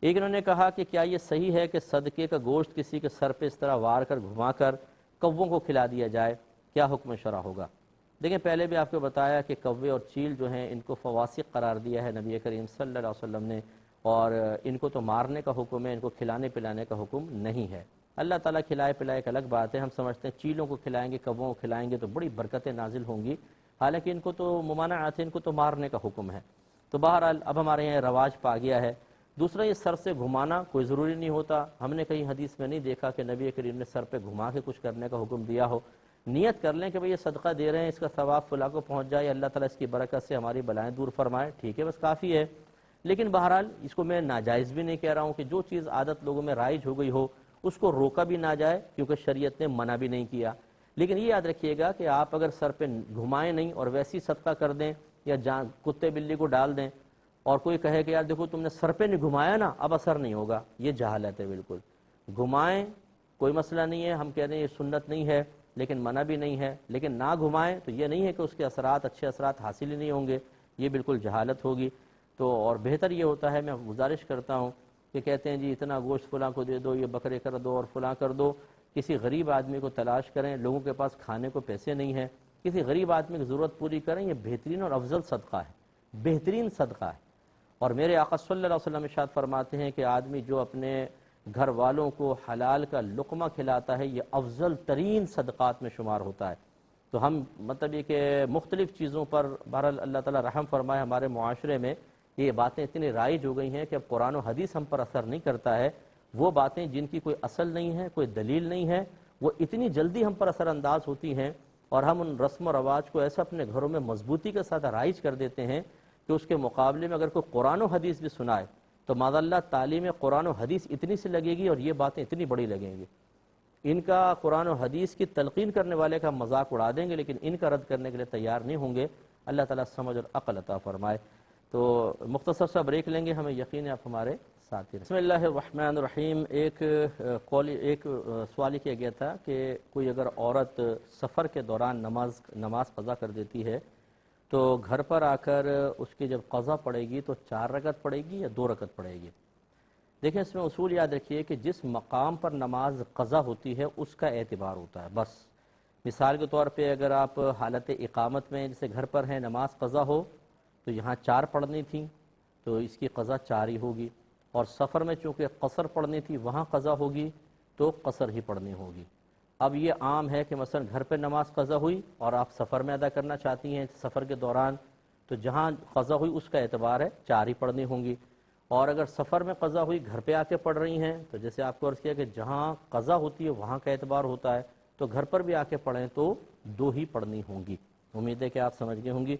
ایک انہوں نے کہا کہ کیا یہ صحیح ہے کہ صدقے کا گوشت کسی کے سر پہ اس طرح وار کر گھما کر کووں کو کھلا دیا جائے، کیا حکم شرع ہوگا؟ دیکھیں پہلے بھی آپ کو بتایا کہ کوے اور چیل جو ہیں ان کو فواسق قرار دیا ہے نبی کریم صلی اللہ علیہ وسلم نے، اور ان کو تو مارنے کا حکم ہے، ان کو کھلانے پلانے کا حکم نہیں ہے۔ اللہ تعالیٰ کھلائے پلائے ایک الگ بات ہے، ہم سمجھتے ہیں چیلوں کو کھلائیں گے، کووں کو کھلائیں گے تو بڑی برکتیں نازل ہوں گی، حالانکہ ان کو تو ممانعات ہے، ان کو تو مارنے کا حکم ہے۔ تو بہرحال اب ہمارے یہاں رواج پا گیا ہے۔ دوسرا، یہ سر سے گھمانا کوئی ضروری نہیں ہوتا، ہم نے کہیں حدیث میں نہیں دیکھا کہ نبی کریم نے سر پہ گھما کے کچھ کرنے کا حکم دیا ہو۔ نیت کر لیں کہ بھئی یہ صدقہ دے رہے ہیں، اس کا ثواب فلاں کو پہنچ جائے، اللہ تعالیٰ اس کی برکت سے ہماری بلائیں دور فرمائے، ٹھیک ہے، بس کافی ہے۔ لیکن بہرحال اس کو میں ناجائز بھی نہیں کہہ رہا ہوں کہ جو چیز عادت لوگوں میں رائج ہو گئی ہو اس کو روکا بھی نہ جائے، کیونکہ شریعت نے منع بھی نہیں کیا۔ لیکن یہ یاد رکھیے گا کہ آپ اگر سر پہ گھمائیں نہیں اور ویسی صدقہ کر دیں یا کتے بلی کو ڈال دیں اور کوئی کہے کہ یار دیکھو تم نے سر پہ نہیں گھمایا نا، اب اثر نہیں ہوگا، یہ جہالت ہے بالکل۔ گھمائیں، کوئی مسئلہ نہیں ہے، ہم کہہ رہے ہیں یہ سنت نہیں ہے لیکن منع بھی نہیں ہے، لیکن نہ گھمائیں تو یہ نہیں ہے کہ اس کے اثرات اچھے اثرات حاصل ہی نہیں ہوں گے، یہ بالکل جہالت ہوگی۔ تو اور بہتر یہ ہوتا ہے، میں گزارش کرتا ہوں کہ کہتے ہیں جی اتنا گوشت فلاں کو دے دو، یہ بکرے کر دو اور فلاں کر دو، کسی غریب آدمی کو تلاش کریں، لوگوں کے پاس کھانے کو پیسے نہیں ہیں، کسی غریب آدمی کی ضرورت پوری کریں، یہ بہترین اور افضل صدقہ ہے، بہترین صدقہ ہے۔ اور میرے آقا صلی اللہ علیہ وسلم ارشاد فرماتے ہیں کہ آدمی جو اپنے گھر والوں کو حلال کا لقمہ کھلاتا ہے یہ افضل ترین صدقات میں شمار ہوتا ہے۔ تو ہم مطلب یہ کہ مختلف چیزوں پر بہرحال اللہ تعالیٰ رحم فرمائے، ہمارے معاشرے میں یہ باتیں اتنی رائج ہو گئی ہیں کہ اب قرآن و حدیث ہم پر اثر نہیں کرتا ہے، وہ باتیں جن کی کوئی اصل نہیں ہے، کوئی دلیل نہیں ہے، وہ اتنی جلدی ہم پر اثر انداز ہوتی ہیں اور ہم ان رسم و رواج کو ایسا اپنے گھروں میں مضبوطی کے ساتھ رائج کر دیتے ہیں کہ اس کے مقابلے میں اگر کوئی قرآن و حدیث بھی سنائے تو معاذ اللہ تعلیم قرآن و حدیث اتنی سی لگے گی اور یہ باتیں اتنی بڑی لگیں گی۔ ان کا قرآن و حدیث کی تلقین کرنے والے کا مذاق اڑا دیں گے لیکن ان کا رد کرنے کے لیے تیار نہیں ہوں گے۔ اللہ تعالیٰ سمجھ اور عقل عطا فرمائے۔ تو مختصر سا بریک لیں گے، ہمیں یقین ہے آپ ہمارے ساتھ ہی۔ بسم اللہ الرحمن الرحیم۔ ایک سوال کیا گیا تھا کہ کوئی اگر عورت سفر کے دوران نماز قضا کر دیتی ہے تو گھر پر آ کر اس کی جب قضا پڑے گی تو 4 رکعت پڑے گی یا 2 رکعت پڑے گی؟ دیکھیں اس میں اصول یاد رکھیے کہ جس مقام پر نماز قضا ہوتی ہے اس کا اعتبار ہوتا ہے بس۔ مثال کے طور پہ اگر آپ حالت اقامت میں جیسے گھر پر ہیں، نماز قضا ہو تو یہاں 4 پڑھنی تھیں تو اس کی قضا 4 ہی ہوگی، اور سفر میں چونکہ قصر پڑھنی تھی وہاں قضا ہوگی تو قصر ہی پڑھنی ہوگی۔ اب یہ عام ہے کہ مثلا گھر پہ نماز قضا ہوئی اور آپ سفر میں ادا کرنا چاہتی ہیں سفر کے دوران، تو جہاں قضا ہوئی اس کا اعتبار ہے 4 ہی پڑھنی ہوں گی۔ اور اگر سفر میں قضا ہوئی گھر پہ آ کے پڑھ رہی ہیں تو جیسے آپ کو عرض کیا کہ جہاں قضا ہوتی ہے وہاں کا اعتبار ہوتا ہے، تو گھر پر بھی آ کے پڑھیں تو 2 ہی پڑھنی ہوں گی۔ امید ہے کہ آپ سمجھ گئے ہوں گی۔